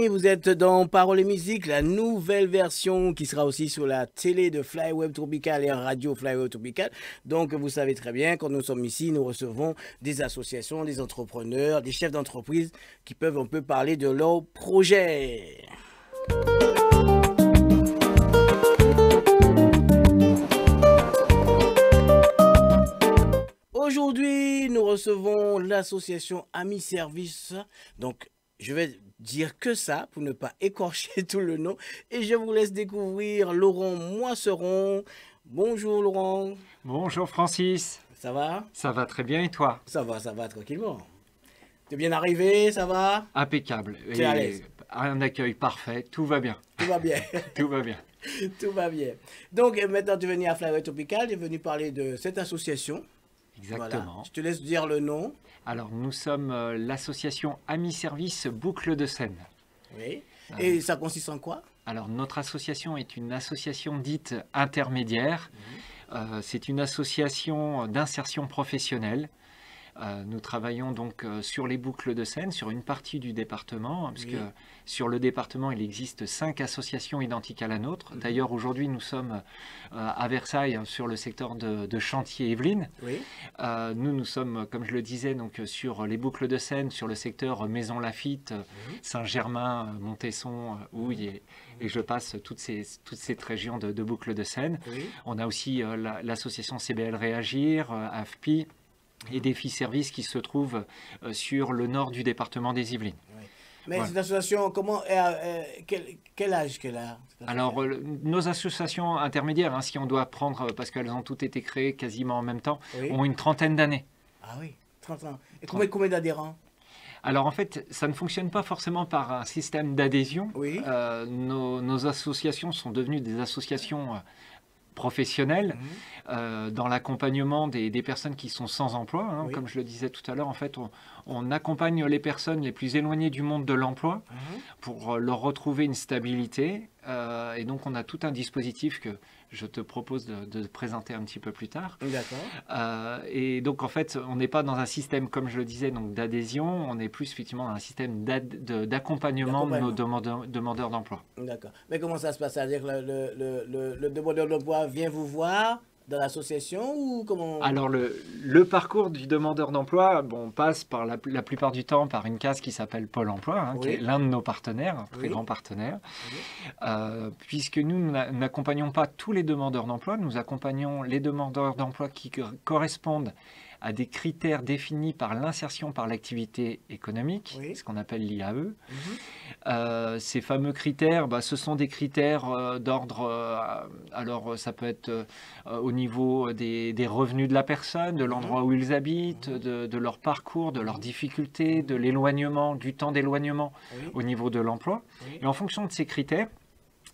amis, vous êtes dans Paroles et Musique, la nouvelle version qui sera aussi sur la télé de Flyweb Tropical et radio Flyweb Tropical. Donc vous savez très bien, quand nous sommes ici, nous recevons des associations, des entrepreneurs, des chefs d'entreprise qui peuvent un peu parler de leurs projets. Aujourd'hui, nous recevons l'association Amis Service. Donc, je vais dire que ça pour ne pas écorcher tout le nom. Et je vous laisse découvrir Laurent Moisseron. Bonjour Laurent. Bonjour Francis. Ça va? Ça va très bien et toi? Ça va tranquillement. T'es bien arrivé, ça va? Impeccable. T'es à l'aise? Un accueil parfait, tout va bien. Tout va bien. Tout va bien. Tout va bien. Donc maintenant tu es venu à Flyweb Tropical, tu es venu parler de cette association. Exactement. Voilà. Je te laisse dire le nom. Alors nous sommes l'association Amis Service Boucle de Seine. Oui. Et ça consiste en quoi? Alors notre association est une association dite intermédiaire. C'est une association d'insertion professionnelle. Nous travaillons donc sur les boucles de Seine, sur une partie du département, parce que sur le département, il existe 5 associations identiques à la nôtre. D'ailleurs, aujourd'hui, nous sommes à Versailles, sur le secteur de Chantier-Yvelines. Nous sommes, comme je le disais, donc, sur les boucles de Seine, sur le secteur Maison Lafitte, Saint-Germain, Montesson, Houille, et je passe toute cette région de boucles de Seine. On a aussi l'association CBL Réagir, AFPI, et Défi Service qui se trouve sur le nord du département des Yvelines. Mais cette association, quel âge qu'elle a? Alors, nos associations intermédiaires, si on doit prendre, parce qu'elles ont toutes été créées quasiment en même temps, ont une trentaine d'années. Ah oui, 30 ans. Et combien d'adhérents? Alors en fait, ça ne fonctionne pas forcément par un système d'adhésion. Nos associations sont devenues des associations professionnels dans l'accompagnement des personnes qui sont sans emploi. Comme je le disais tout à l'heure, en fait, on accompagne les personnes les plus éloignées du monde de l'emploi pour leur retrouver une stabilité. Et donc, on a tout un dispositif que je te propose de présenter un petit peu plus tard. Et donc, en fait, on n'est pas dans un système, comme je le disais, d'adhésion. On est plus, effectivement, dans un système d'accompagnement de nos demandeurs d'emploi. D'accord. Mais comment ça se passe? C'est-à-dire que le demandeur d'emploi vient vous voir dans l'association ou comment? Alors, le parcours du demandeur d'emploi passe par la plupart du temps par une case qui s'appelle Pôle emploi, qui est l'un de nos partenaires, un très grand partenaire. Puisque nous n'accompagnons pas tous les demandeurs d'emploi, nous accompagnons les demandeurs d'emploi qui correspondent à des critères définis par l'insertion par l'activité économique, ce qu'on appelle l'IAE. Ces fameux critères, ce sont des critères d'ordre, alors ça peut être au niveau des revenus de la personne, de l'endroit où ils habitent, de leur parcours, de leurs difficultés, de l'éloignement, du temps d'éloignement au niveau de l'emploi. Et en fonction de ces critères,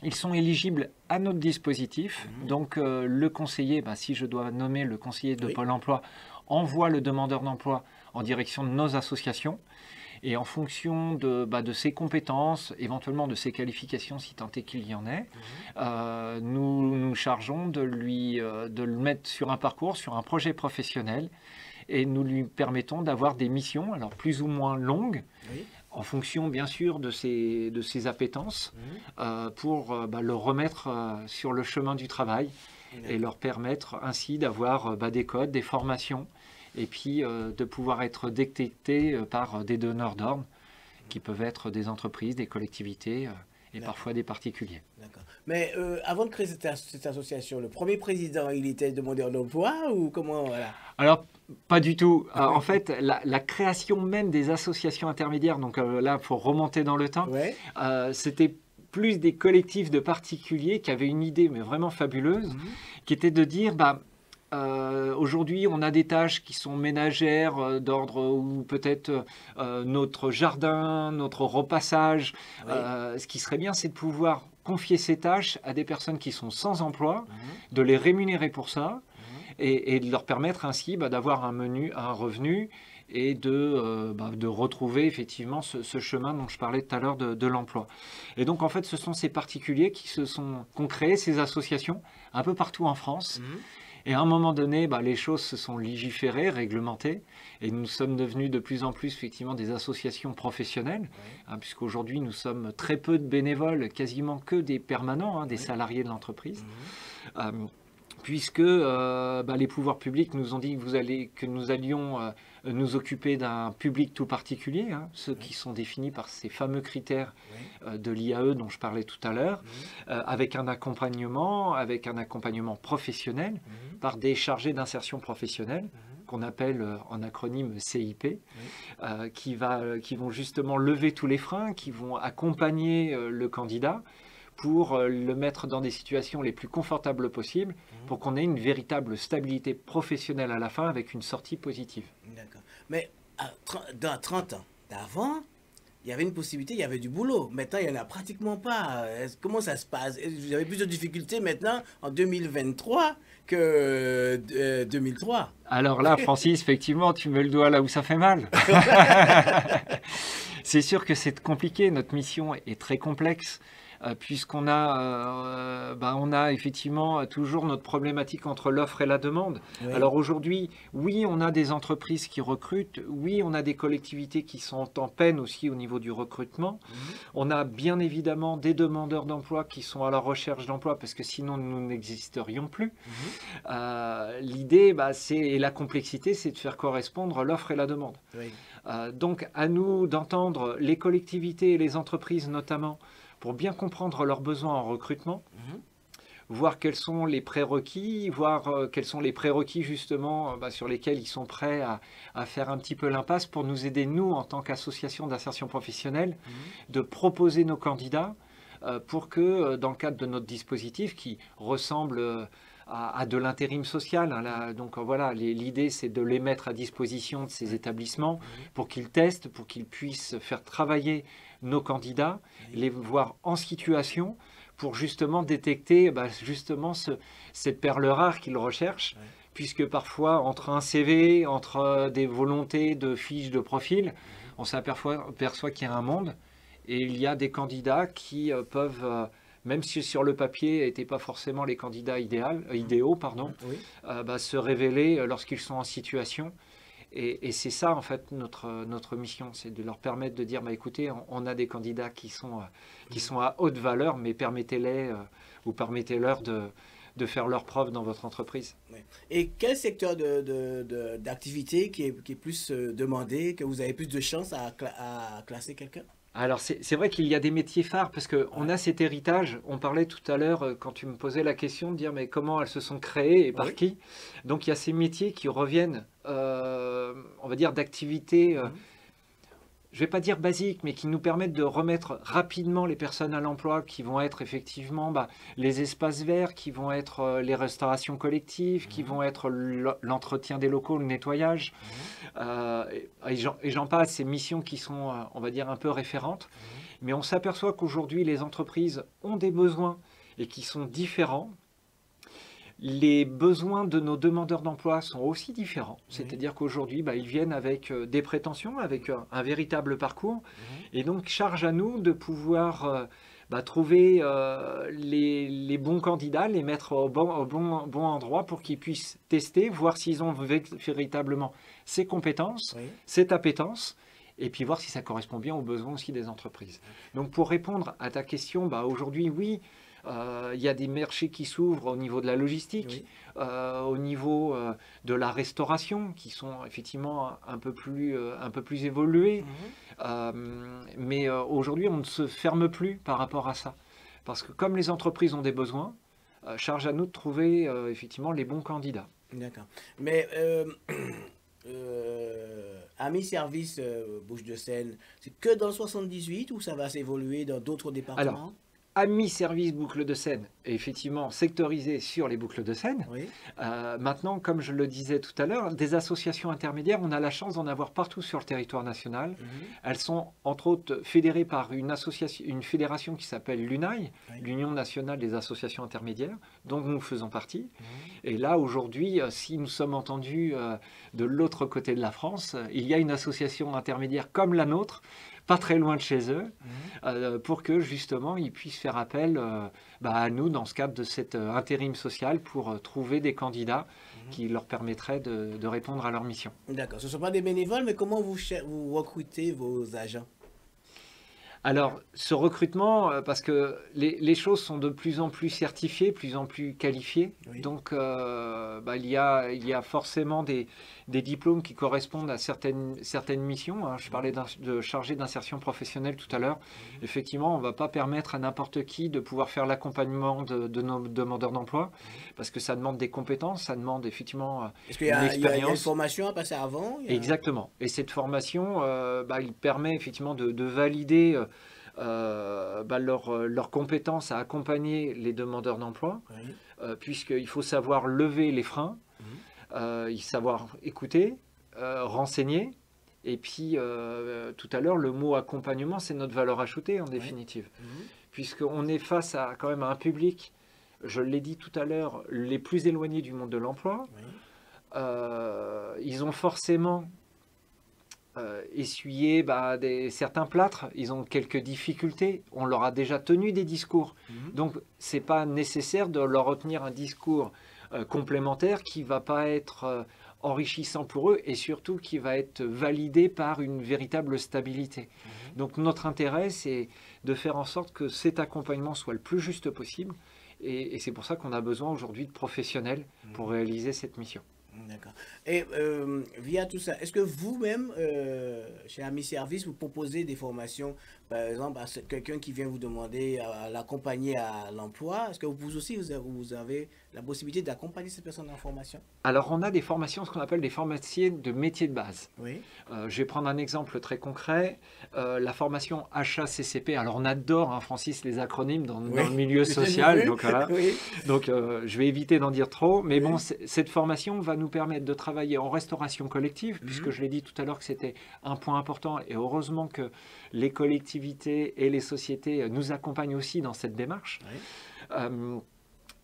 ils sont éligibles à notre dispositif. Donc le conseiller, si je dois nommer le conseiller de Pôle emploi, envoie le demandeur d'emploi en direction de nos associations et en fonction de ses compétences, éventuellement de ses qualifications si tant est qu'il y en ait, nous nous chargeons de le mettre sur un parcours, sur un projet professionnel et nous lui permettons d'avoir des missions, alors plus ou moins longues, en fonction bien sûr de ses appétences, pour le remettre sur le chemin du travail et leur permettre ainsi d'avoir des codes, des formations et puis de pouvoir être détectés par des donneurs d'ordre qui peuvent être des entreprises, des collectivités et parfois des particuliers. D'accord. Mais avant de créer cette association, le premier président, il était demandeur d'emploi ou comment? Alors, pas du tout. En fait, la création même des associations intermédiaires, donc là, il faut remonter dans le temps, c'était plus des collectifs de particuliers qui avaient une idée, mais vraiment fabuleuse, qui était de dire, aujourd'hui, on a des tâches qui sont ménagères, d'ordre ou peut-être notre jardin, notre repassage. Ce qui serait bien, c'est de pouvoir confier ces tâches à des personnes qui sont sans emploi, de les rémunérer pour ça et de leur permettre ainsi d'avoir un revenu et de retrouver effectivement ce chemin dont je parlais tout à l'heure de l'emploi. Et donc en fait, ce sont ces particuliers qui ont créé ces associations un peu partout en France. Et à un moment donné, les choses se sont légiférées, réglementées, et nous sommes devenus de plus en plus effectivement des associations professionnelles, puisqu'aujourd'hui nous sommes très peu de bénévoles, quasiment que des permanents, des salariés de l'entreprise. Puisque les pouvoirs publics nous ont dit que nous allions nous occuper d'un public tout particulier, ceux qui sont définis par ces fameux critères de l'IAE dont je parlais tout à l'heure, avec un accompagnement professionnel par des chargés d'insertion professionnelle, qu'on appelle en acronyme CIP, qui vont justement lever tous les freins, qui vont accompagner le candidat pour le mettre dans des situations les plus confortables possibles, pour qu'on ait une véritable stabilité professionnelle à la fin avec une sortie positive. D'accord. Mais dans 30 ans d'avant, il y avait une possibilité, il y avait du boulot. Maintenant, il n'y en a pratiquement pas. Comment ça se passe? Vous avez plus de difficultés maintenant en 2023 que 2003. Alors là, Francis, effectivement, tu mets le doigt là où ça fait mal. C'est sûr que c'est compliqué. Notre mission est très complexe. Puisqu'on a effectivement toujours notre problématique entre l'offre et la demande. Oui. Alors aujourd'hui, oui, on a des entreprises qui recrutent, oui, on a des collectivités qui sont en peine aussi au niveau du recrutement. On a bien évidemment des demandeurs d'emploi qui sont à la recherche d'emploi, parce que sinon nous n'existerions plus. L'idée, et la complexité, c'est de faire correspondre l'offre et la demande. Oui. Donc à nous d'entendre les collectivités et les entreprises notamment, pour bien comprendre leurs besoins en recrutement, voir quels sont les prérequis, justement sur lesquels ils sont prêts à faire un petit peu l'impasse pour nous aider, nous, en tant qu'association d'insertion professionnelle, de proposer nos candidats pour que, dans le cadre de notre dispositif qui ressemble à de l'intérim social, donc voilà, l'idée c'est de les mettre à disposition de ces établissements pour qu'ils testent, pour qu'ils puissent faire travailler nos candidats, les voir en situation pour justement détecter cette perle rare qu'ils recherchent, puisque parfois entre un CV, entre des volontés de fiches de profil, on s'aperçoit qu'il y a un monde, et il y a des candidats qui peuvent, même si sur le papier n'étaient pas forcément les candidats idéaux, se révéler lorsqu'ils sont en situation. Et c'est ça, en fait, notre mission, c'est de leur permettre de dire, écoutez, on a des candidats qui sont à haute valeur, mais permettez-leur de faire leur preuve dans votre entreprise. Et quel secteur d'activité qui est plus demandé, que vous avez plus de chances à classer quelqu'un? Alors, c'est vrai qu'il y a des métiers phares, parce qu'on a cet héritage. On parlait tout à l'heure, quand tu me posais la question, de dire mais comment elles se sont créées et par qui. Donc, il y a ces métiers qui reviennent, on va dire, d'activités, je ne vais pas dire basiques, mais qui nous permettent de remettre rapidement les personnes à l'emploi, qui vont être effectivement les espaces verts, qui vont être les restaurations collectives, qui vont être l'entretien des locaux, le nettoyage. Et j'en passe, ces missions qui sont, on va dire, un peu référentes. Mais on s'aperçoit qu'aujourd'hui, les entreprises ont des besoins et qui sont différents. Les besoins de nos demandeurs d'emploi sont aussi différents. C'est-à-dire qu'aujourd'hui, ils viennent avec des prétentions, avec un véritable parcours. Et donc, charge à nous de pouvoir trouver les bons candidats, les mettre au bon endroit pour qu'ils puissent tester, voir s'ils ont véritablement ces compétences, cette appétence, et puis voir si ça correspond bien aux besoins aussi des entreprises. Donc, pour répondre à ta question, aujourd'hui, oui, il y a des marchés qui s'ouvrent au niveau de la logistique, au niveau de la restauration, qui sont effectivement un peu plus évolués. Mais aujourd'hui, on ne se ferme plus par rapport à ça. Parce que comme les entreprises ont des besoins, charge à nous de trouver effectivement les bons candidats. D'accord. Mais Amis Service Bouches-de-Seine, c'est que dans le 78 ou ça va s'évoluer dans d'autres départements? Alors, Amis Service Boucles de Seine est effectivement sectorisé sur les boucles de Seine. Maintenant, comme je le disais tout à l'heure, des associations intermédiaires, on a la chance d'en avoir partout sur le territoire national. Elles sont entre autres fédérées par une fédération qui s'appelle l'UNAI, l'Union nationale des associations intermédiaires, dont nous faisons partie. Et là, aujourd'hui, si nous sommes entendus de l'autre côté de la France, il y a une association intermédiaire comme la nôtre, pas très loin de chez eux, pour que justement ils puissent faire appel à nous dans ce cadre de cet intérim social pour trouver des candidats qui leur permettraient de répondre à leur mission. D'accord, ce ne sont pas des bénévoles, mais comment vous recrutez vos agents? Alors, ce recrutement, parce que les choses sont de plus en plus certifiées, plus en plus qualifiées. Oui. Donc, il y a forcément des diplômes qui correspondent à certaines missions. Hein. Je parlais de chargé d'insertion professionnelle tout à l'heure. Effectivement, on ne va pas permettre à n'importe qui de pouvoir faire l'accompagnement de nos demandeurs d'emploi, parce que ça demande des compétences, ça demande effectivement une expérience. Il y a une formation à passer avant? Exactement. Et cette formation, il permet effectivement de valider leurs compétences à accompagner les demandeurs d'emploi, oui. Puisqu'il faut savoir lever les freins, savoir écouter, renseigner. Et puis, tout à l'heure, le mot accompagnement, c'est notre valeur ajoutée en définitive. Oui. Puisqu'on est face à quand même à un public, je l'ai dit tout à l'heure, les plus éloignés du monde de l'emploi. Oui. Ils ont forcément essuyer certains plâtres, ils ont quelques difficultés, on leur a déjà tenu des discours. Donc, ce n'est pas nécessaire de leur retenir un discours complémentaire qui ne va pas être enrichissant pour eux et surtout qui va être validé par une véritable stabilité. Donc, notre intérêt, c'est de faire en sorte que cet accompagnement soit le plus juste possible et c'est pour ça qu'on a besoin aujourd'hui de professionnels pour réaliser cette mission. D'accord. Et via tout ça, est-ce que vous-même, chez Ami Service, vous proposez des formations, par exemple, à quelqu'un qui vient vous demander à l'accompagner à l'emploi? Est-ce que vous aussi, vous avez la possibilité d'accompagner cette personne en formation? Alors, on a des formations, ce qu'on appelle des formations de métiers de base. Oui. Je vais prendre un exemple très concret. La formation HACCP. Alors, on adore, hein, Francis, les acronymes dans le milieu social. Donc, voilà. Oui. Donc je vais éviter d'en dire trop. Mais bon, cette formation va nous permettre de travailler en restauration collective, puisque je l'ai dit tout à l'heure que c'était un point important. Et heureusement que les collectivités et les sociétés nous accompagnent aussi dans cette démarche. Oui.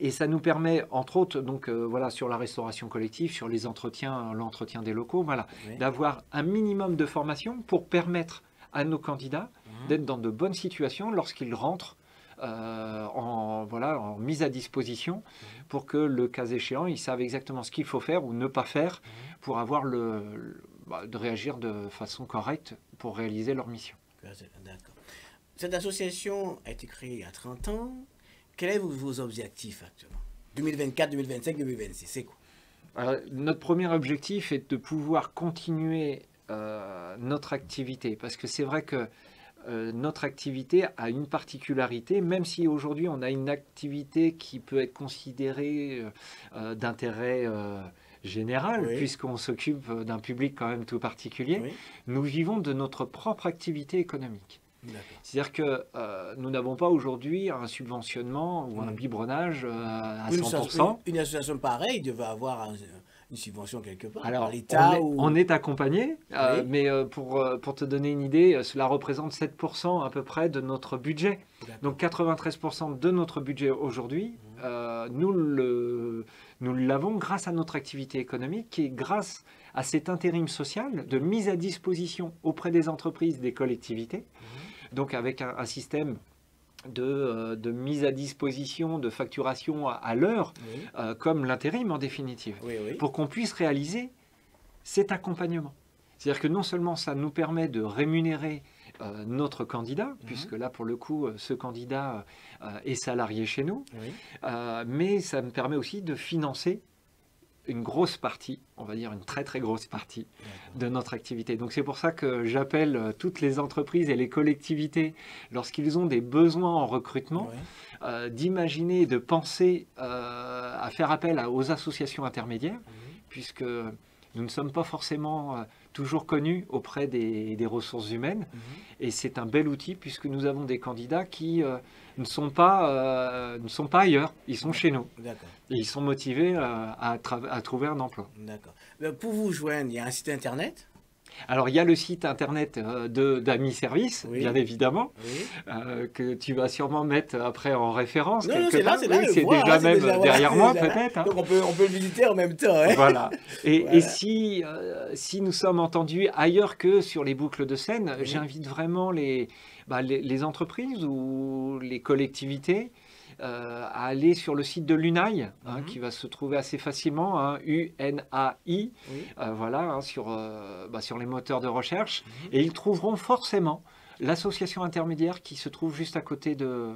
Et ça nous permet, entre autres, donc sur la restauration collective, sur les entretiens, l'entretien des locaux, oui. D'avoir un minimum de formation pour permettre à nos candidats d'être dans de bonnes situations lorsqu'ils rentrent en mise à disposition pour que, le cas échéant, ils savent exactement ce qu'il faut faire ou ne pas faire pour avoir de réagir de façon correcte pour réaliser leur mission. D'accord. Cette association a été créée il y a 30 ans. Quels sont vos objectifs actuellement? 2024, 2025, 2026, c'est quoi? Alors, notre premier objectif est de pouvoir continuer notre activité, parce que c'est vrai que notre activité a une particularité, même si aujourd'hui on a une activité qui peut être considérée d'intérêt général, oui. Puisqu'on s'occupe d'un public quand même tout particulier, oui. Nous vivons de notre propre activité économique. C'est-à-dire que nous n'avons pas aujourd'hui un subventionnement ou un biberonnage à 100%. Une association pareille devait avoir une subvention quelque part. Alors, on est accompagné, oui. Mais pour te donner une idée, cela représente 7% à peu près de notre budget. Donc 93% de notre budget aujourd'hui, nous l'avons grâce à notre activité économique et grâce à cet intérim social de mise à disposition auprès des entreprises, des collectivités. Donc avec un système de mise à disposition, de facturation à l'heure, oui. Comme l'intérim en définitive, oui, oui. Pour qu'on puisse réaliser cet accompagnement. C'est-à-dire que non seulement ça nous permet de rémunérer notre candidat, puisque là pour le coup ce candidat est salarié chez nous, oui. Mais ça me permet aussi de financer une grosse partie, on va dire une très très grosse partie de notre activité. Donc c'est pour ça que j'appelle toutes les entreprises et les collectivités, lorsqu'ils ont des besoins en recrutement, d'imaginer et de penser à faire appel aux associations intermédiaires, puisque nous ne sommes pas forcément toujours connus auprès des ressources humaines. Et c'est un bel outil puisque nous avons des candidats qui ne sont pas ailleurs, ils sont chez nous. Et ils sont motivés à trouver un emploi. D'accord. Pour vous joindre, il y a un site internet? Alors, il y a le site internet d'Ami Service, Oui. bien évidemment, Oui. que tu vas sûrement mettre après en référence. Non, c'est là, Oui, c'est je vois, déjà hein, c'est même déjà, derrière voilà, moi, c'est déjà là. peut-être. Hein. Donc on peut le visiter en même temps. Hein. Voilà. Et Voilà. si nous sommes entendus ailleurs que sur les boucles de Seine, Oui. j'invite vraiment les entreprises ou les collectivités à aller sur le site de l'UNAI, qui va se trouver assez facilement, hein, UNAI, Oui. voilà, hein, sur les moteurs de recherche, et ils trouveront forcément l'association intermédiaire qui se trouve juste à côté d'eux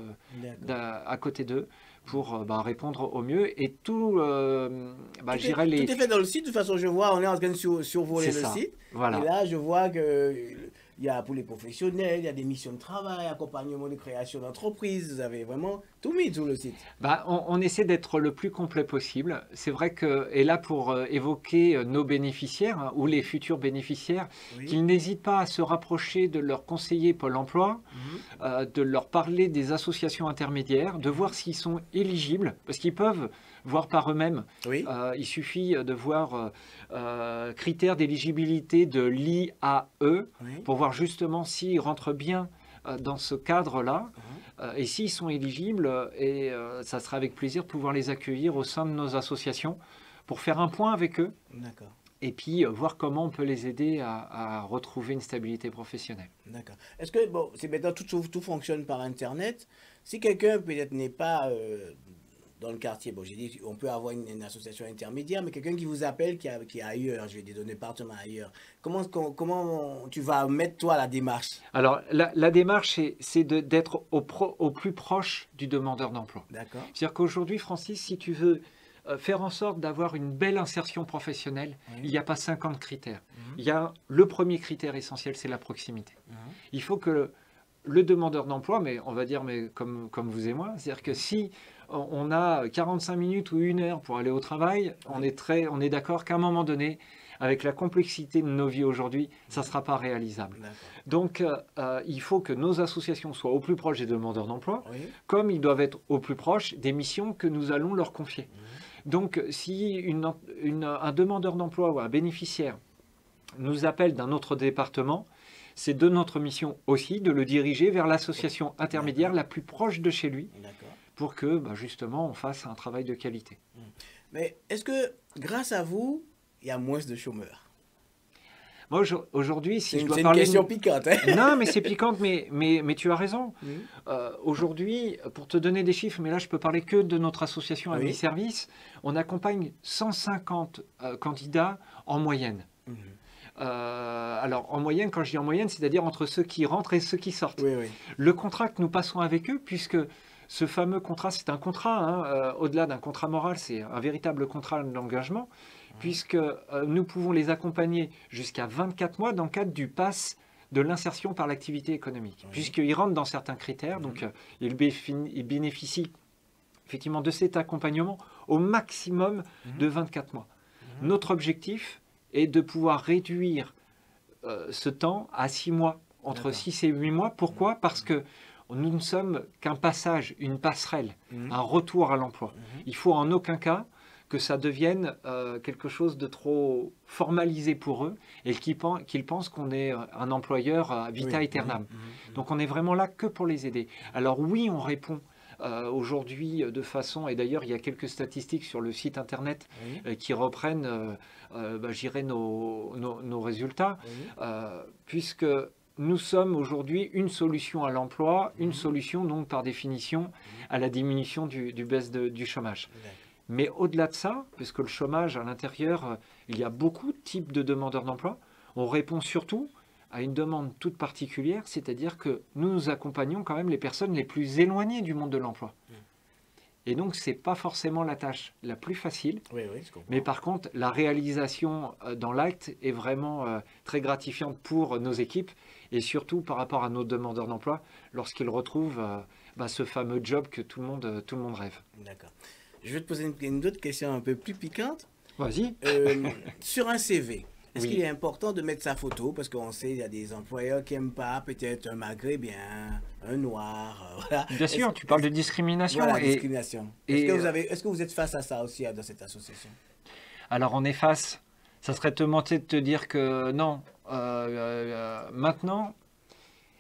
pour répondre au mieux. Et tout, je dirais Tout est fait dans le site. De toute façon, je vois, on est en train de survoler le site. Voilà. Et là, je vois que il y a pour les professionnels, il y a des missions de travail, accompagnement de création d'entreprise. Vous avez vraiment tout mis sur le site. On essaie d'être le plus complet possible. C'est vrai que, et là pour évoquer nos bénéficiaires, hein, ou les futurs bénéficiaires, Oui. qu'ils n'hésitent pas à se rapprocher de leur conseiller Pôle emploi, de leur parler des associations intermédiaires, de voir s'ils sont éligibles, parce qu'ils peuvent voir par eux-mêmes. Oui. Il suffit de voir critères d'éligibilité de l'IAE Oui. pour voir justement s'ils rentrent bien dans ce cadre-là. Et s'ils sont éligibles, ça sera avec plaisir de pouvoir les accueillir au sein de nos associations pour faire un point avec eux. D'accord. Et puis voir comment on peut les aider à retrouver une stabilité professionnelle. D'accord. Est-ce que, bon, c'est maintenant tout fonctionne par Internet. Si quelqu'un peut-être n'est pas dans le quartier, bon, j'ai dit, on peut avoir une association intermédiaire, mais quelqu'un qui vous appelle, qui est ailleurs, je vais donner département ailleurs, comment tu vas mettre, toi, la démarche? Alors, la démarche, c'est d'être au plus proche du demandeur d'emploi. D'accord. C'est-à-dire qu'aujourd'hui, Francis, si tu veux faire en sorte d'avoir une belle insertion professionnelle, il n'y a pas 50 critères. Il y a le premier critère essentiel, c'est la proximité. Il faut que le demandeur d'emploi, mais on va dire comme vous et moi, c'est-à-dire que si on a 45 minutes ou 1 heure pour aller au travail, on est d'accord qu'à un moment donné, avec la complexité de nos vies aujourd'hui, ça ne sera pas réalisable. Donc, il faut que nos associations soient au plus proche des demandeurs d'emploi, comme ils doivent être au plus proche des missions que nous allons leur confier. Donc, si un demandeur d'emploi ou un bénéficiaire nous appelle d'un autre département, c'est de notre mission aussi de le diriger vers l'association intermédiaire la plus proche de chez lui pour que, justement, on fasse un travail de qualité. Mais est-ce que, grâce à vous, il y a moins de chômeurs? Moi, aujourd'hui, si je dois parler... C'est une question piquante. Hein. Non, mais c'est piquante, mais tu as raison. Aujourd'hui, pour te donner des chiffres, mais là, je peux parler que de notre association Ami Service, on accompagne 150 candidats en moyenne. Alors, en moyenne, quand je dis en moyenne, c'est-à-dire entre ceux qui rentrent et ceux qui sortent. Le contrat que nous passons avec eux, puisque ce fameux contrat, c'est un contrat, au-delà d'un contrat moral, c'est un véritable contrat d'engagement, puisque nous pouvons les accompagner jusqu'à 24 mois dans le cadre du pass de l'insertion par l'activité économique, puisqu'ils rentrent dans certains critères, donc ils bénéficient effectivement de cet accompagnement au maximum de 24 mois. Notre objectif est de pouvoir réduire ce temps à 6 mois, entre 6 et 8 mois. Pourquoi ? Parce que nous ne sommes qu'un passage, une passerelle, un retour à l'emploi. Il faut en aucun cas que ça devienne quelque chose de trop formalisé pour eux et qu'ils pensent qu'on est un employeur vita aeternam. Donc on est vraiment là que pour les aider. Alors oui, on répond aujourd'hui de façon, et d'ailleurs il y a quelques statistiques sur le site internet qui reprennent nos résultats, puisque nous sommes aujourd'hui une solution à l'emploi, une solution donc par définition à la diminution du baisse du chômage. Mais au-delà de ça, puisque le chômage à l'intérieur, il y a beaucoup de types de demandeurs d'emploi, on répond surtout à une demande toute particulière, c'est-à-dire que nous accompagnons quand même les personnes les plus éloignées du monde de l'emploi. Et donc, ce n'est pas forcément la tâche la plus facile, mais par contre, la réalisation dans l'acte est vraiment très gratifiante pour nos équipes et surtout par rapport à nos demandeurs d'emploi lorsqu'ils retrouvent ce fameux job que tout le monde rêve. D'accord. Je vais te poser une autre question un peu plus piquante. Vas-y. Sur un CV, est-ce qu'il est important de mettre sa photo? Parce qu'on sait qu'il y a des employeurs qui n'aiment pas peut-être un maghrébin, un noir. Voilà. Bien sûr, tu parles de discrimination. Voilà, discrimination. Est-ce que vous êtes face à ça aussi dans cette association? Alors on est face. Ça serait te mentir de te dire que non. maintenant,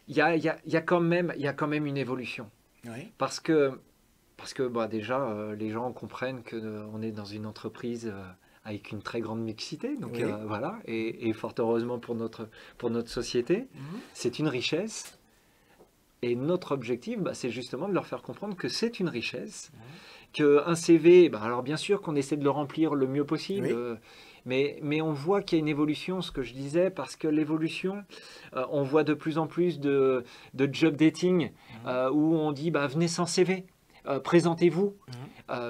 il y a quand même une évolution. Oui. Parce que bah, déjà, les gens comprennent qu'on est dans une entreprise avec une très grande mixité. Donc Oui. voilà, et fort heureusement pour notre société, c'est une richesse. Et notre objectif, bah, c'est justement de leur faire comprendre que c'est une richesse, qu'un CV, bah, alors bien sûr qu'on essaie de le remplir le mieux possible, mais on voit qu'il y a une évolution, ce que je disais, parce que l'évolution, on voit de plus en plus de job dating où on dit bah, venez sans CV, présentez-vous,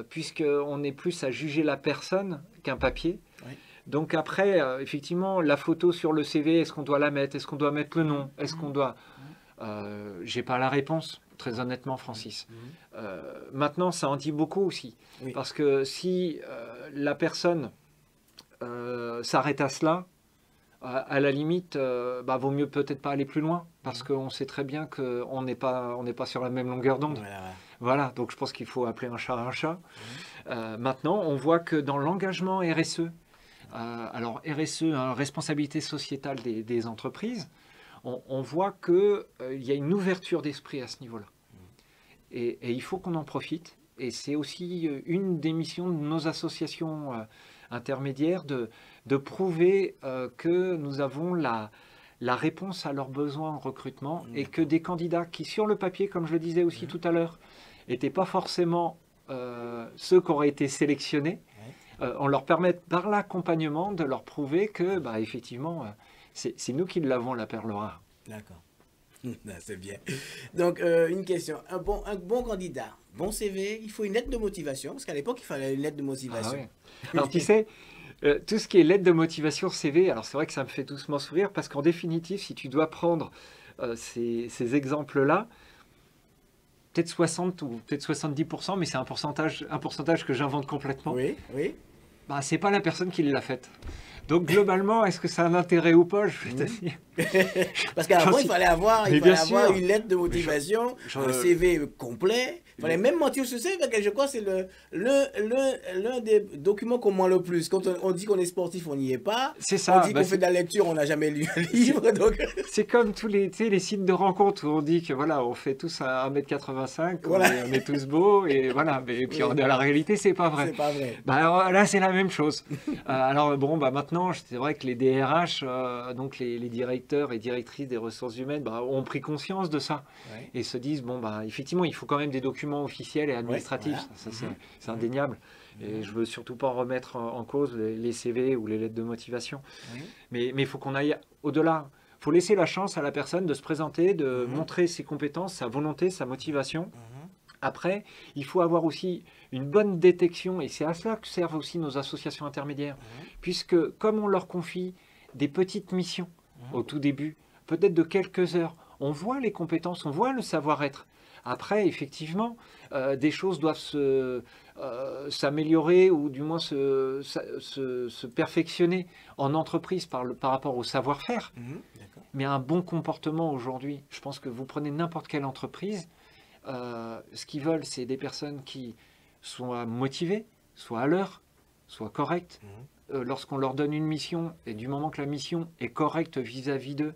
puisqu'on est plus à juger la personne qu'un papier. Oui. Donc après, effectivement, la photo sur le CV, est-ce qu'on doit la mettre? Est-ce qu'on doit mettre le nom? Est-ce qu'on doit... j'ai pas la réponse, très honnêtement, Francis. Maintenant, ça en dit beaucoup aussi. Oui. Parce que si la personne s'arrête à cela, à la limite, bah, vaut mieux peut-être pas aller plus loin. Parce qu'on sait très bien qu'on n'est pas sur la même longueur d'onde. Voilà, donc je pense qu'il faut appeler un chat un chat. Maintenant, on voit que dans l'engagement RSE, alors RSE, hein, responsabilité sociétale des entreprises, on voit qu'il y a une ouverture d'esprit à ce niveau-là. Et il faut qu'on en profite. Et c'est aussi une des missions de nos associations intermédiaires de prouver que nous avons la réponse à leurs besoins en recrutement et que des candidats qui, sur le papier, comme je le disais aussi tout à l'heure, n'étaient pas forcément ceux qui auraient été sélectionnés, on leur permet par l'accompagnement de leur prouver que, bah, effectivement, c'est nous qui l'avons, la perle rare. D'accord. C'est bien. Donc, une question. Un bon candidat, bon CV, il faut une lettre de motivation, parce qu'à l'époque, il fallait une lettre de motivation. Ah ouais. Alors, tu sais, tout ce qui est lettre de motivation CV, alors c'est vrai que ça me fait doucement sourire, parce qu'en définitive, si tu dois prendre ces exemples-là, peut-être 60 ou peut-être 70%, mais c'est un pourcentage que j'invente complètement. Oui, oui. Bah, c'est pas la personne qui l'a faite. Donc globalement, est-ce que ça a un intérêt ou pas? Je vais te dire. Parce qu'avant, il fallait avoir une lettre de motivation, un CV complet. Il fallait même mentir sur CV, parce que je crois que c'est l'un des documents qu'on ment le plus. Quand on dit qu'on est sportif, on n'y est pas. C'est ça. On dit qu'on fait de la lecture, on n'a jamais lu un livre. Donc... C'est comme tous les sites de rencontres où on dit que voilà, on fait tous 1m85, voilà. on est tous beaux, et voilà. Et puis dans la réalité, c'est pas vrai. C'est pas vrai. Bah, là, c'est la même chose. Alors bon, bah, maintenant, c'est vrai que les DRH, donc les directeurs et directrices des ressources humaines, bah, ont pris conscience de ça et se disent bon, bah, effectivement, il faut quand même des documents officiels et administratifs. Ça, c'est indéniable. Et je veux surtout pas remettre en cause les CV ou les lettres de motivation. Mais il faut qu'on aille au-delà. Il faut laisser la chance à la personne de se présenter, de montrer ses compétences, sa volonté, sa motivation. Après, il faut avoir aussi une bonne détection, et c'est à cela que servent aussi nos associations intermédiaires, puisque comme on leur confie des petites missions au tout début, peut-être de quelques heures, on voit les compétences, on voit le savoir-être. Après, effectivement, des choses doivent s'améliorer ou du moins se perfectionner en entreprise par rapport au savoir-faire. Mais un bon comportement aujourd'hui, je pense que vous prenez n'importe quelle entreprise, ce qu'ils veulent, c'est des personnes qui soient motivées, soient à l'heure, soient correctes. Lorsqu'on leur donne une mission, et du moment que la mission est correcte vis-à-vis d'eux,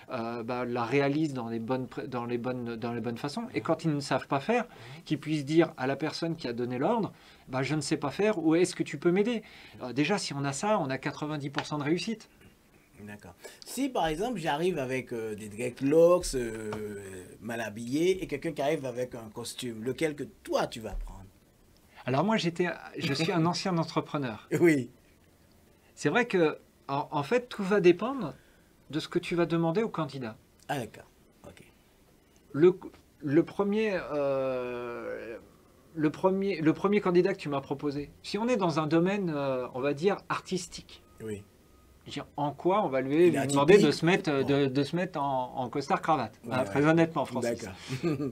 bah, la réalisent dans les bonnes façons. Et quand ils ne savent pas faire, qu'ils puissent dire à la personne qui a donné l'ordre, bah, je ne sais pas faire, ou est-ce que tu peux m'aider? Déjà, si on a ça, on a 90% de réussite. D'accord. Si par exemple j'arrive avec des dreadlocks mal habillés et quelqu'un qui arrive avec un costume, lequel que toi tu vas prendre? Alors moi je suis un ancien entrepreneur. Oui. C'est vrai que en fait tout va dépendre de ce que tu vas demander au candidat. Ah d'accord. Ok. Le premier candidat que tu m'as proposé, si on est dans un domaine on va dire artistique. Oui. En quoi on va lui demander de se mettre en costard cravate, très honnêtement, Francis.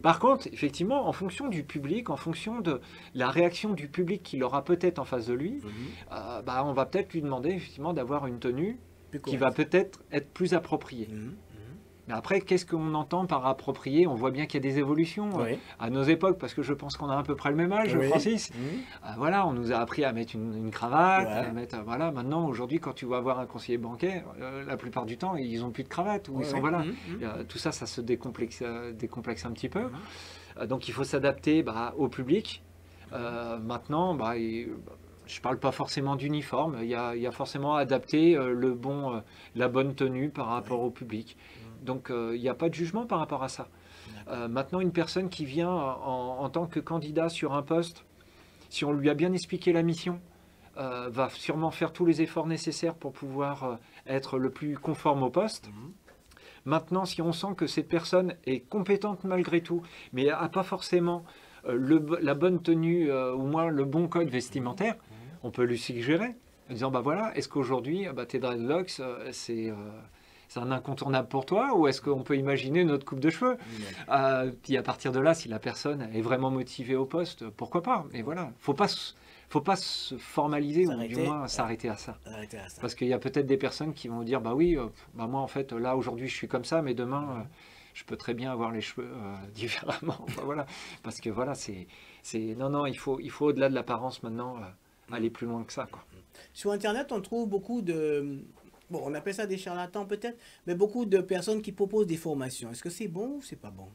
Par contre, effectivement, en fonction du public, en fonction de la réaction du public qu'il aura peut-être en face de lui, bah, on va peut-être lui demander effectivement d'avoir une tenue qui va peut-être être plus appropriée. Mais après, qu'est-ce qu'on entend par approprié? On voit bien qu'il y a des évolutions à nos époques, parce que je pense qu'on a à peu près le même âge, Francis. Voilà, on nous a appris à mettre une cravate, à mettre, voilà. Maintenant, aujourd'hui, quand tu vas voir un conseiller bancaire, la plupart du temps, ils n'ont plus de cravate, ou ils sont, voilà. Tout ça, ça se décomplexe un petit peu. Donc, il faut s'adapter au public. Maintenant, je ne parle pas forcément d'uniforme, il y a forcément à adapter la bonne tenue par rapport au public. Donc il n'y a pas de jugement par rapport à ça. Maintenant, une personne qui vient en tant que candidat sur un poste, si on lui a bien expliqué la mission, va sûrement faire tous les efforts nécessaires pour pouvoir être le plus conforme au poste. Maintenant, si on sent que cette personne est compétente malgré tout, mais n'a pas forcément la bonne tenue ou moins le bon code vestimentaire, on peut lui suggérer en disant voilà, est-ce qu'aujourd'hui tes dreadlocks c'est un incontournable pour toi, ou est-ce qu'on peut imaginer une autre coupe de cheveux? Puis à partir de là, si la personne est vraiment motivée au poste, pourquoi pas? Mais voilà, faut pas se formaliser, ou du moins s'arrêter à ça. Parce qu'il y a peut-être des personnes qui vont dire oui, moi en fait là aujourd'hui je suis comme ça, mais demain je peux très bien avoir les cheveux différemment. Voilà, parce que voilà, non, il faut au-delà de l'apparence maintenant aller plus loin que ça, quoi. Sur Internet, on trouve beaucoup de... Bon, on appelle ça des charlatans peut-être, mais beaucoup de personnes qui proposent des formations. Est-ce que c'est bon ou c'est pas bon?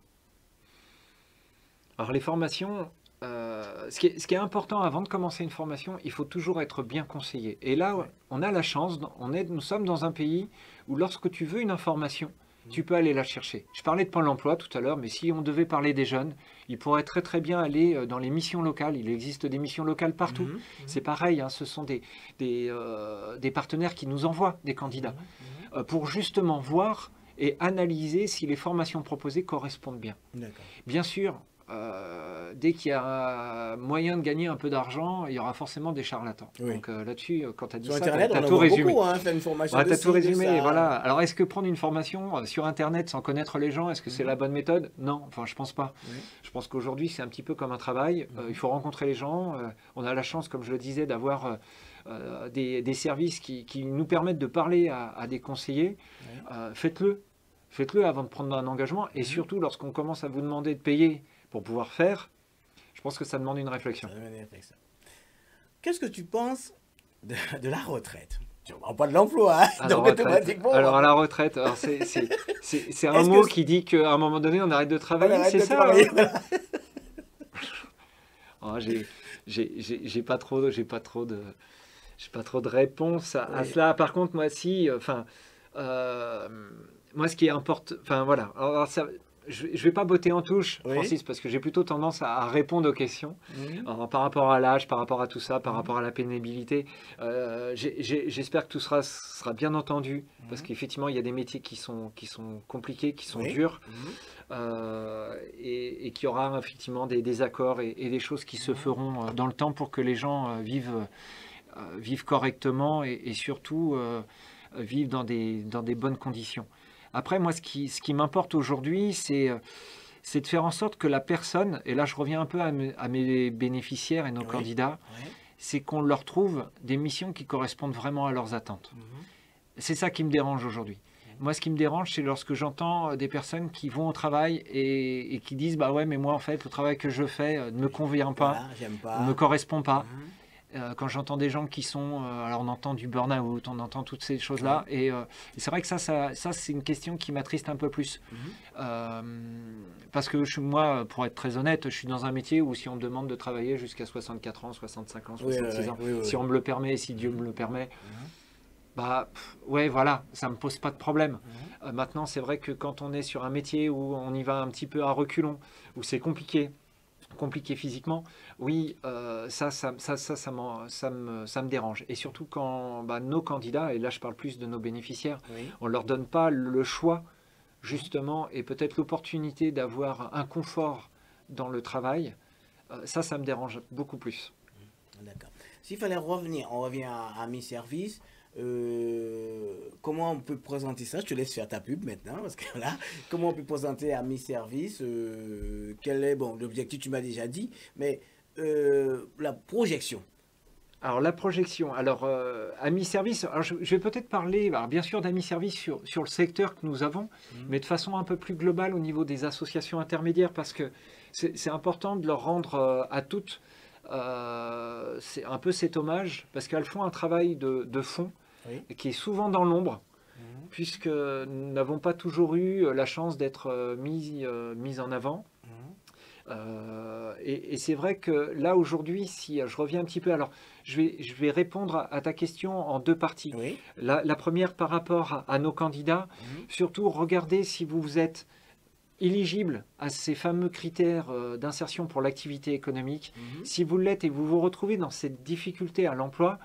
Alors les formations, ce qui est important avant de commencer une formation, il faut toujours être bien conseillé. Et là, on a la chance, nous sommes dans un pays où lorsque tu veux une information, tu peux aller la chercher. Je parlais de Pôle emploi tout à l'heure, mais si on devait parler des jeunes, ils pourraient très très bien aller dans les missions locales. Il existe des missions locales partout. C'est pareil, ce sont des partenaires qui nous envoient des candidats pour justement voir et analyser si les formations proposées correspondent bien. Bien sûr, dès qu'il y a moyen de gagner un peu d'argent, il y aura forcément des charlatans. Donc là-dessus, quand tu as dit sur ça, Internet, tu as tout résumé. Tu as tout résumé, voilà. Alors, est-ce que prendre une formation sur Internet sans connaître les gens, est-ce que c'est la bonne méthode? Non, enfin, je pense pas. Je pense qu'aujourd'hui, c'est un petit peu comme un travail. Il faut rencontrer les gens. On a la chance, comme je le disais, d'avoir des services qui nous permettent de parler à des conseillers. Faites-le. Faites-le avant de prendre un engagement. Et surtout, lorsqu'on commence à vous demander de payer pour pouvoir faire, je pense que ça demande une réflexion. Qu'est-ce que tu penses de la retraite? Tu ne parles pas de l'emploi, hein? Donc automatiquement. Alors à la retraite, c'est un mot qui dit qu'à un moment donné, on arrête de travailler, c'est ça? J'ai pas trop de réponse à cela. Par contre, moi, moi, ce qui est important, voilà. Alors, ça, je ne vais pas botter en touche, Francis, parce que j'ai plutôt tendance à répondre aux questions. Alors, par rapport à l'âge, par rapport à tout ça, par rapport à la pénibilité. J'espère que tout sera bien entendu, parce qu'effectivement, il y a des métiers qui sont compliqués, qui sont durs, et qu'il y aura effectivement des désaccords et des choses qui se feront dans le temps pour que les gens vivent correctement et surtout vivent dans des bonnes conditions. Après, moi, ce qui m'importe aujourd'hui, c'est de faire en sorte que la personne, et là je reviens un peu à mes bénéficiaires et nos candidats, c'est qu'on leur trouve des missions qui correspondent vraiment à leurs attentes. C'est ça qui me dérange aujourd'hui. Moi, ce qui me dérange, c'est lorsque j'entends des personnes qui vont au travail et qui disent « Bah ouais, mais moi, en fait, le travail que je fais ne me convient pas, ne me correspond pas. » Quand j'entends des gens qui sont... alors on entend du burn-out, on entend toutes ces choses-là. Et c'est vrai que ça c'est une question qui m'attriste un peu plus. Parce que moi, pour être très honnête, je suis dans un métier où si on me demande de travailler jusqu'à 64 ans, 65 ans, 66 ans, si on me le permet, si Dieu me le permet, voilà, ça me pose pas de problème. Maintenant, c'est vrai que quand on est sur un métier où on y va un petit peu à reculons, où c'est compliqué physiquement, ça me dérange. Et surtout quand nos candidats, et là je parle plus de nos bénéficiaires, on ne leur donne pas le choix, justement, et peut-être l'opportunité d'avoir un confort dans le travail, ça me dérange beaucoup plus. D'accord. S'il fallait revenir, on revient à mes services. Comment on peut présenter ça? Je te laisse faire ta pub maintenant, parce que là, comment on peut présenter à mes services, quel est l'objectif, tu m'as déjà dit, mais la projection. Alors, la projection. Alors, Amis Service, alors, je vais peut-être parler, alors, bien sûr, d'Amis Service sur le secteur que nous avons, mais de façon un peu plus globale au niveau des associations intermédiaires, parce que c'est important de leur rendre à toutes c'est un peu cet hommage, parce qu'elles font un travail de fond qui est souvent dans l'ombre, puisque nous n'avons pas toujours eu la chance d'être mis en avant. Et c'est vrai que là, aujourd'hui, si je reviens un petit peu, alors je vais répondre à ta question en deux parties. Oui. La première par rapport à nos candidats, surtout regardez si vous êtes éligible à ces fameux critères d'insertion pour l'activité économique. Si vous l'êtes et vous vous retrouvez dans cette difficulté à l'emploi,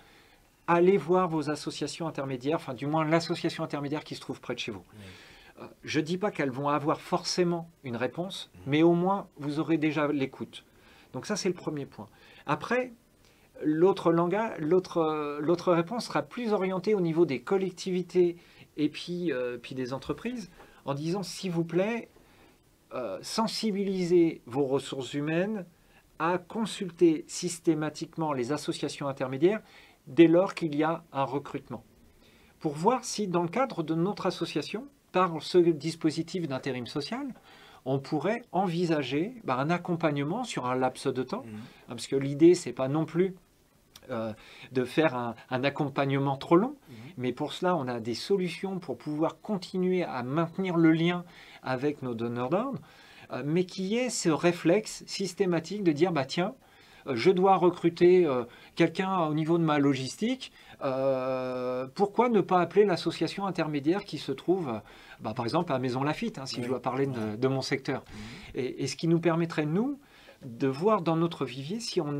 allez voir vos associations intermédiaires, enfin du moins l'association intermédiaire qui se trouve près de chez vous. Je ne dis pas qu'elles vont avoir forcément une réponse, mais au moins vous aurez déjà l'écoute. Donc ça, c'est le premier point. Après, l'autre réponse sera plus orientée au niveau des collectivités et puis des entreprises, en disant, s'il vous plaît, sensibilisez vos ressources humaines à consulter systématiquement les associations intermédiaires dès lors qu'il y a un recrutement. Pour voir si, dans le cadre de notre association, par ce dispositif d'intérim social, on pourrait envisager un accompagnement sur un laps de temps, parce que l'idée, ce n'est pas non plus de faire un accompagnement trop long, mais pour cela, on a des solutions pour pouvoir continuer à maintenir le lien avec nos donneurs d'ordre, mais qui est ce réflexe systématique de dire, tiens, je dois recruter quelqu'un au niveau de ma logistique, pourquoi ne pas appeler l'association intermédiaire qui se trouve, par exemple, à Maison Lafitte, si je dois parler de mon secteur. Et ce qui nous permettrait, nous, de voir dans notre vivier si on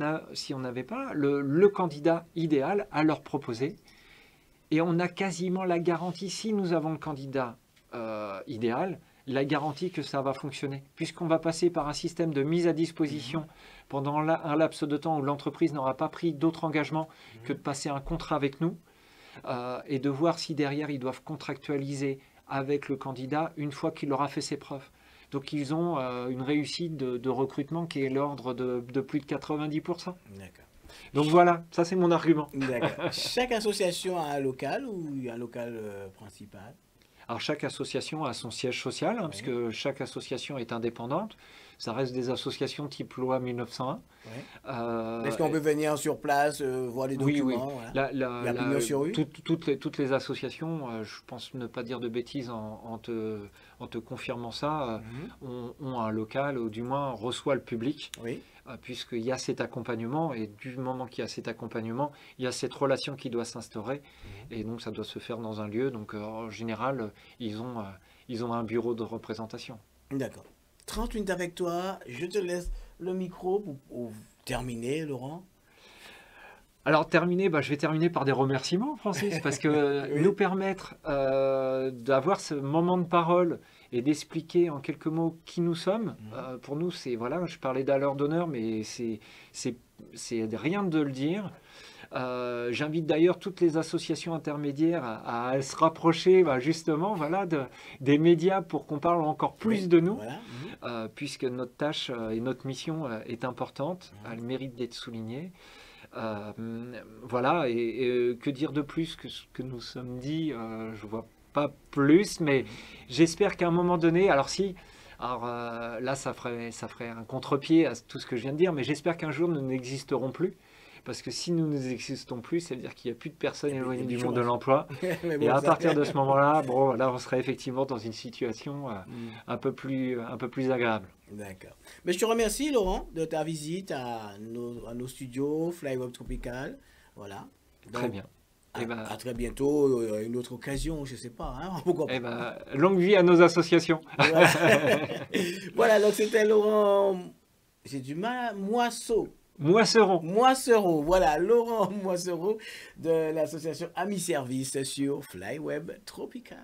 n'avait pas le candidat idéal à leur proposer. Et on a quasiment la garantie, si nous avons le candidat idéal, la garantie que ça va fonctionner, puisqu'on va passer par un système de mise à disposition pendant un laps de temps où l'entreprise n'aura pas pris d'autre engagement que de passer un contrat avec nous et de voir si derrière ils doivent contractualiser avec le candidat une fois qu'il aura fait ses preuves. Donc ils ont une réussite de recrutement qui est l'ordre de plus de 90%. D'accord. Donc voilà, ça c'est mon argument. D'accord. Chaque association a un local ou un local principal? Alors chaque association a son siège social, puisque chaque association est indépendante. Ça reste des associations type loi 1901. Est-ce qu'on peut venir sur place, voir les documents? Oui. Voilà. Il y a pignon sur rue? Toutes les associations, je pense ne pas dire de bêtises en te confirmant ça, ont un local, ou du moins reçoit le public. Oui. Puisqu'il y a cet accompagnement, et du moment qu'il y a cet accompagnement, il y a cette relation qui doit s'instaurer, et donc ça doit se faire dans un lieu. Donc en général, ils ont un bureau de représentation. D'accord. 30 minutes avec toi, je te laisse le micro pour terminer, Laurent. Alors je vais terminer par des remerciements, Francis, parce que nous permettre d'avoir ce moment de parole et d'expliquer en quelques mots qui nous sommes, pour nous, c'est, voilà, je parlais d'allure d'honneur, mais c'est rien de le dire. J'invite d'ailleurs toutes les associations intermédiaires à se rapprocher justement des médias pour qu'on parle encore plus de nous, puisque notre tâche et notre mission est importante, elle mérite d'être soulignée. Voilà, et que dire de plus que ce que nous sommes dit, je vois pas plus, mais j'espère qu'à un moment donné, là ça ferait un contre-pied à tout ce que je viens de dire, mais j'espère qu'un jour nous n'existerons plus. Parce que si nous n'existons plus, ça veut dire qu'il n'y a plus de personnes éloignées du monde de l'emploi. Et à partir de ce moment-là, là, on serait effectivement dans une situation un peu plus agréable. D'accord. Mais je te remercie, Laurent, de ta visite à nos studios FlyWeb Tropical. Voilà. Donc, très bien. À très bientôt, une autre occasion, je ne sais pas. Pourquoi pas. Longue vie à nos associations. Voilà, donc c'était Laurent, j'ai du mal, Moisseron, voilà, Laurent Moisseron de l'association Amis Service sur FlyWeb Tropical.